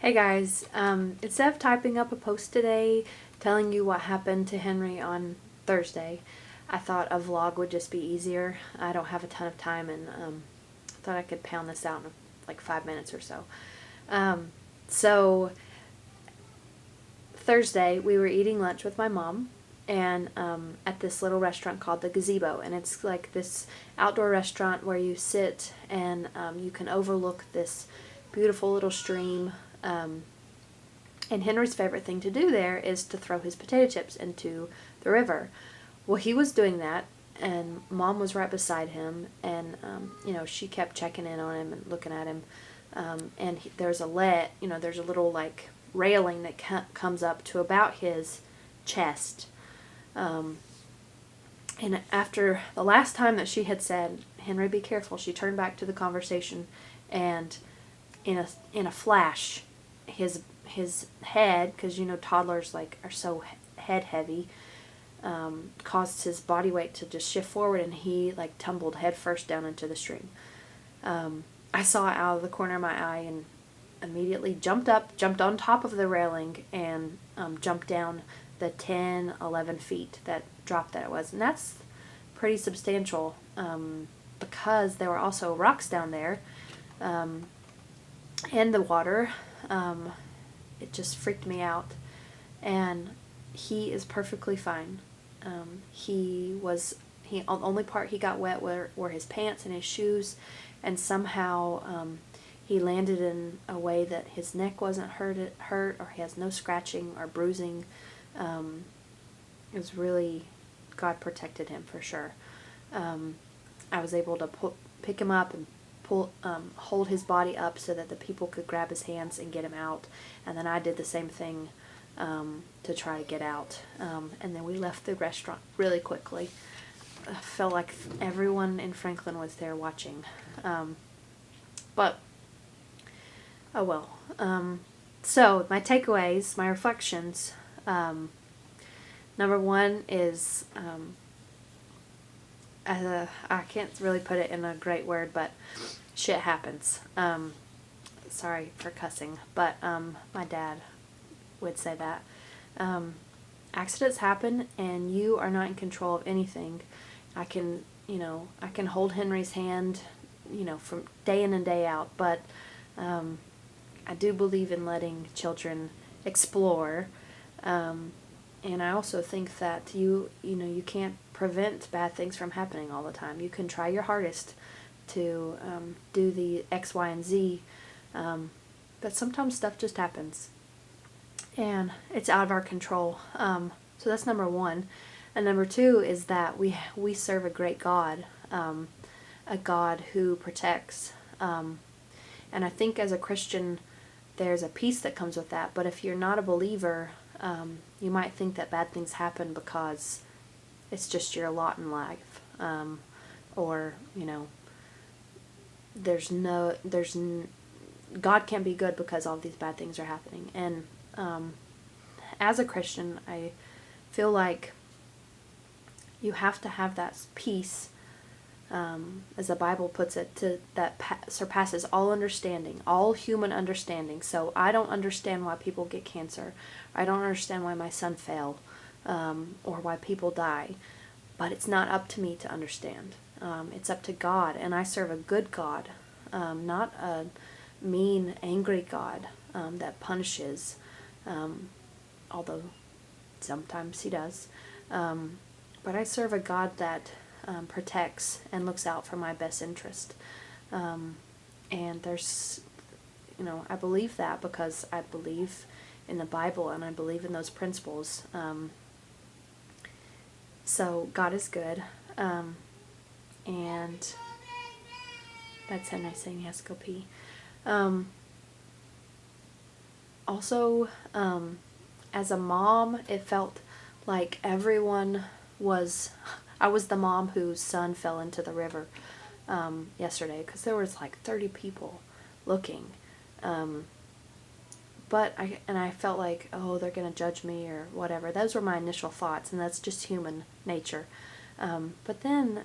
Hey guys, instead of typing up a post today telling you what happened to Henry on Thursday, I thought a vlog would just be easier. I don't have a ton of time and thought I could pound this out in like 5 minutes or so. So Thursday we were eating lunch with my mom and at this little restaurant called the Gazebo, and it's like this outdoor restaurant where you sit and you can overlook this beautiful little stream. And Henry's favorite thing to do there is to throw his potato chips into the river. Well, he was doing that, and Mom was right beside him, and she kept checking in on him and looking at him. There's there's a little like railing that comes up to about his chest. And after the last time that she had said, "Henry, be careful," she turned back to the conversation, and in a flash, his head, because toddlers are so head heavy, caused his body weight to just shift forward, and he tumbled head first down into the stream. I saw it out of the corner of my eye and immediately jumped on top of the railing, and jumped down the 10-11 feet that drop that it was, and that's pretty substantial, because there were also rocks down there, and the water. It just freaked me out, and he is perfectly fine. The only part he got wet were his pants and his shoes, and somehow he landed in a way that his neck wasn't hurt, or he has no scratching or bruising. It was really, God protected him for sure. I was able to pick him up and hold his body up so that the people could grab his hands and get him out, and then I did the same thing to try to get out, and then we left the restaurant really quickly. I felt like everyone in Franklin was there watching, but oh well. So my takeaways, my reflections, number one is I can't really put it in a great word, but shit happens. Sorry for cussing, but my dad would say that. Accidents happen, and you are not in control of anything. I can hold Henry's hand, from day in and day out, but I do believe in letting children explore. And I also think that you can't prevent bad things from happening all the time. You can try your hardest to do the X, Y, and Z, but sometimes stuff just happens, and it's out of our control. So that's number one. And number two is that we serve a great God, a God who protects. And I think as a Christian, there's a peace that comes with that. But if you're not a believer, you might think that bad things happen because it's just your lot in life, or God can't be good because all these bad things are happening. And as a Christian, I feel like you have to have that peace, as the Bible puts it, that surpasses all understanding, all human understanding. So I don't understand why people get cancer. I don't understand why my son fell, or why people die. But it's not up to me to understand. It's up to God, and I serve a good God, not a mean, angry God that punishes, although sometimes he does. But I serve a God that protects and looks out for my best interest. And there's, I believe that because I believe in the Bible and I believe in those principles. So God is good. And that's Henry saying he has to go pee. Also, as a mom, it felt like everyone was... I was the mom whose son fell into the river yesterday, because there was 30 people looking. But I felt like, oh, they're going to judge me or whatever. Those were my initial thoughts, and that's just human nature. But then,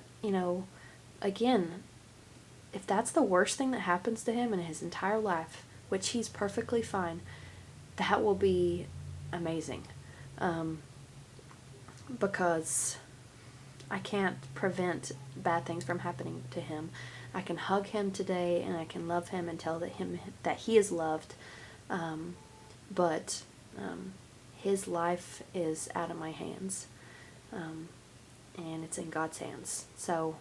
again, if that's the worst thing that happens to him in his entire life, which he's perfectly fine, that will be amazing. Because I can't prevent bad things from happening to him. I can hug him today, and I can love him and tell him that he is loved, but his life is out of my hands, and it's in God's hands. So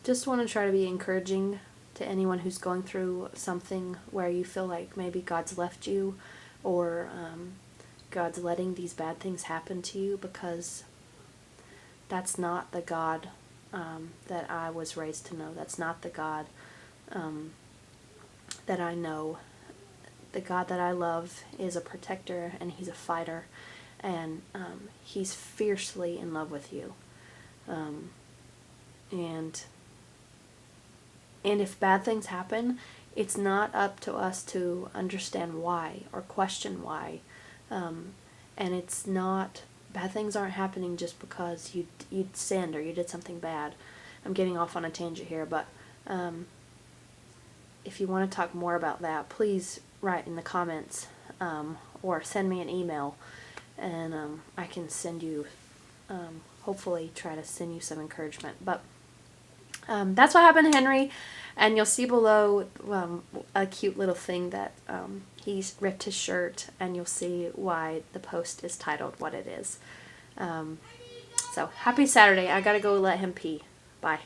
just want to try to be encouraging to anyone who's going through something where you feel like maybe God's left you, or God's letting these bad things happen to you, because that's not the God that I was raised to know. That's not the God that I know. The God that I love is a protector, and he's a fighter, and he's fiercely in love with you. And if bad things happen, it's not up to us to understand why or question why. And it's not, bad things aren't happening just because you sinned or you did something bad. I'm getting off on a tangent here, but if you want to talk more about that, please write in the comments, or send me an email, and I can send you, hopefully try to send you some encouragement. But that's what happened to Henry, and you'll see below a cute little thing that he's ripped his shirt, and you'll see why the post is titled what it is. So happy Saturday. I gotta go let him pee. Bye.